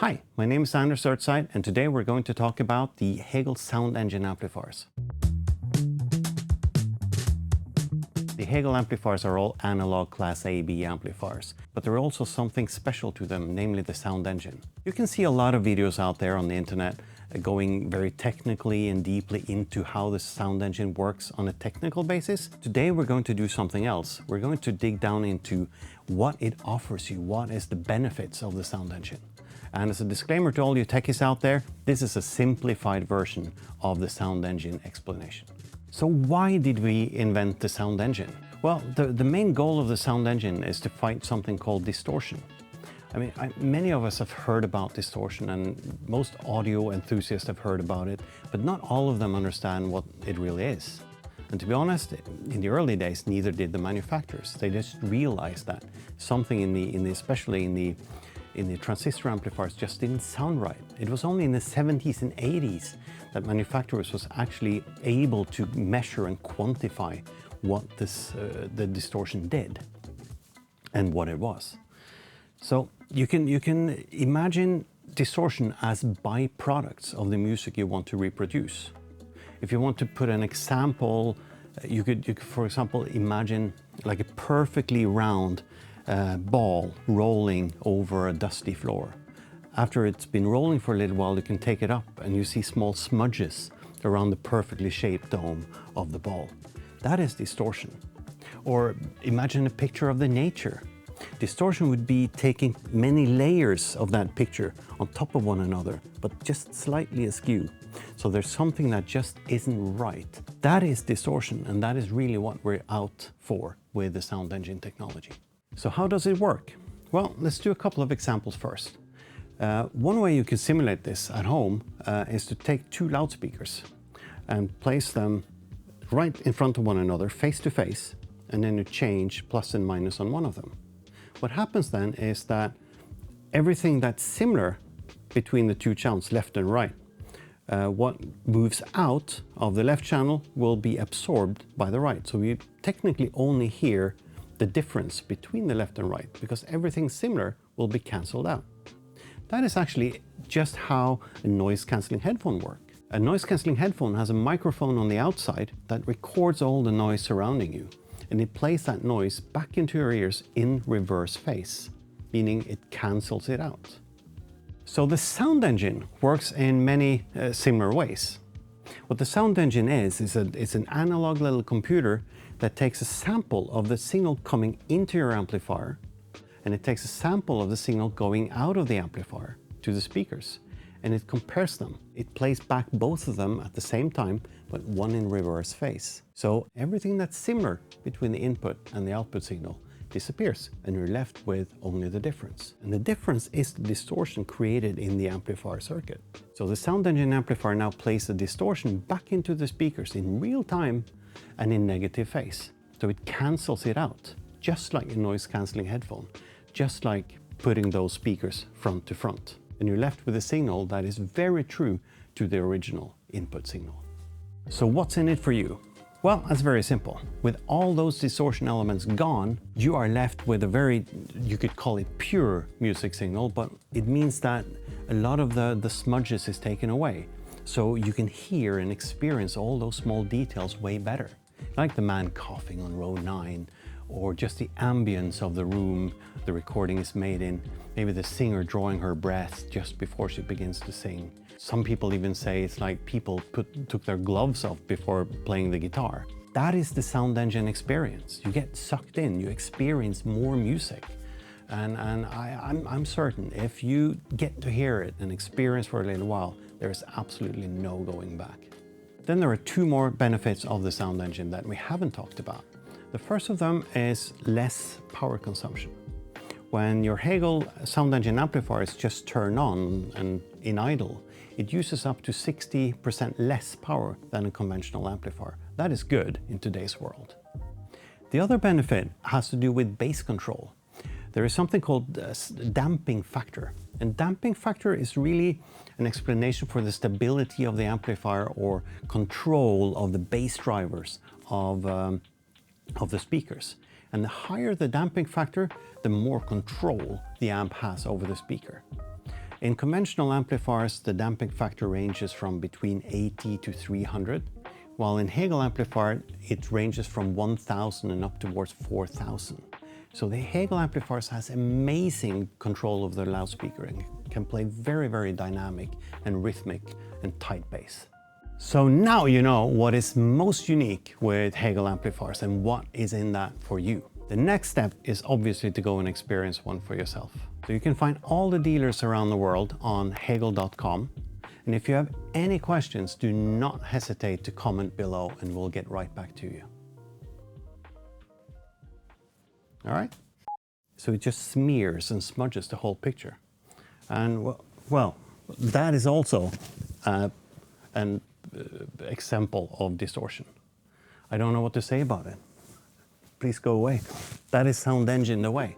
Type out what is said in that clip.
Hi, my name is Anders Earthside, and today we're going to talk about the Hegel SoundEngine amplifiers. The Hegel amplifiers are all analog class A/B amplifiers, but there are also something special to them, namely the SoundEngine. You can see a lot of videos out there on the internet going very technically and deeply into how the SoundEngine works on a technical basis. Today we're going to do something else. We're going to dig down into what it offers you, what is the benefits of the SoundEngine. And as a disclaimer to all you techies out there, this is a simplified version of the SoundEngine explanation. So why did we invent the SoundEngine? Well, the main goal of the SoundEngine is to fight something called distortion. I mean, many of us have heard about distortion, and most audio enthusiasts have heard about it, but not all of them understand what it really is. And to be honest, in the early days, neither did the manufacturers. They just realized that something especially in the transistor amplifiers just didn't sound right. It was only in the 70s and 80s that manufacturers was actually able to measure and quantify what the distortion did and what it was. So you can imagine distortion as byproducts of the music you want to reproduce. If you want to put an example, you could for example imagine like a perfectly round ball rolling over a dusty floor. After it's been rolling for a little while, you can take it up and you see small smudges around the perfectly shaped dome of the ball. That is distortion. Or imagine a picture of the nature. Distortion would be taking many layers of that picture on top of one another, but just slightly askew. So there's something that just isn't right. That is distortion, and that is really what we're out for with the SoundEngine technology. So how does it work? Well, let's do a couple of examples first. One way you can simulate this at home is to take two loudspeakers and place them right in front of one another, face to face, and then you change plus and minus on one of them. What happens then is that everything that's similar between the two channels, left and right, what moves out of the left channel will be absorbed by the right. So we technically only hear the difference between the left and right, because everything similar will be cancelled out. That is actually just how a noise-cancelling headphone works. A noise-cancelling headphone has a microphone on the outside that records all the noise surrounding you, and it plays that noise back into your ears in reverse phase, meaning it cancels it out. So the SoundEngine works in many similar ways. What the SoundEngine is an analog little computer that takes a sample of the signal coming into your amplifier, and it takes a sample of the signal going out of the amplifier to the speakers, and it compares them. It plays back both of them at the same time, but one in reverse phase. So everything that's similar between the input and the output signal disappears, and you're left with only the difference. And the difference is the distortion created in the amplifier circuit. So the SoundEngine amplifier now plays the distortion back into the speakers in real time and in negative phase. So it cancels it out, just like a noise-cancelling headphone, just like putting those speakers front to front. And you're left with a signal that is very true to the original input signal. So what's in it for you? Well, that's very simple. With all those distortion elements gone, you are left with a very, you could call it pure music signal, but it means that a lot of the smudges is taken away. So you can hear and experience all those small details way better. Like the man coughing on row 9, or just the ambience of the room the recording is made in. Maybe the singer drawing her breath just before she begins to sing. Some people even say it's like people took their gloves off before playing the guitar. That is the SoundEngine experience. You get sucked in, you experience more music. And I'm certain if you get to hear it and experience for a little while, there is absolutely no going back. Then there are two more benefits of the SoundEngine that we haven't talked about. The first of them is less power consumption. When your Hegel SoundEngine amplifier is just turned on and in idle, it uses up to 60% less power than a conventional amplifier. That is good in today's world. The other benefit has to do with bass control. There is something called damping factor. And damping factor is really an explanation for the stability of the amplifier or control of the bass drivers of the speakers. And the higher the damping factor, the more control the amp has over the speaker. In conventional amplifiers, the damping factor ranges from between 80 to 300, while in Hegel amplifier, it ranges from 1000 and up towards 4000. So the Hegel amplifiers has amazing control of the loudspeaker and can play very, very dynamic and rhythmic and tight bass. So now you know what is most unique with Hegel amplifiers and what is in that for you. The next step is obviously to go and experience one for yourself. So you can find all the dealers around the world on hegel.com. And if you have any questions, do not hesitate to comment below and we'll get right back to you. All right? So it just smears and smudges the whole picture. And well, that is also an example of distortion. I don't know what to say about it. Please go away. That is SoundEngine the way.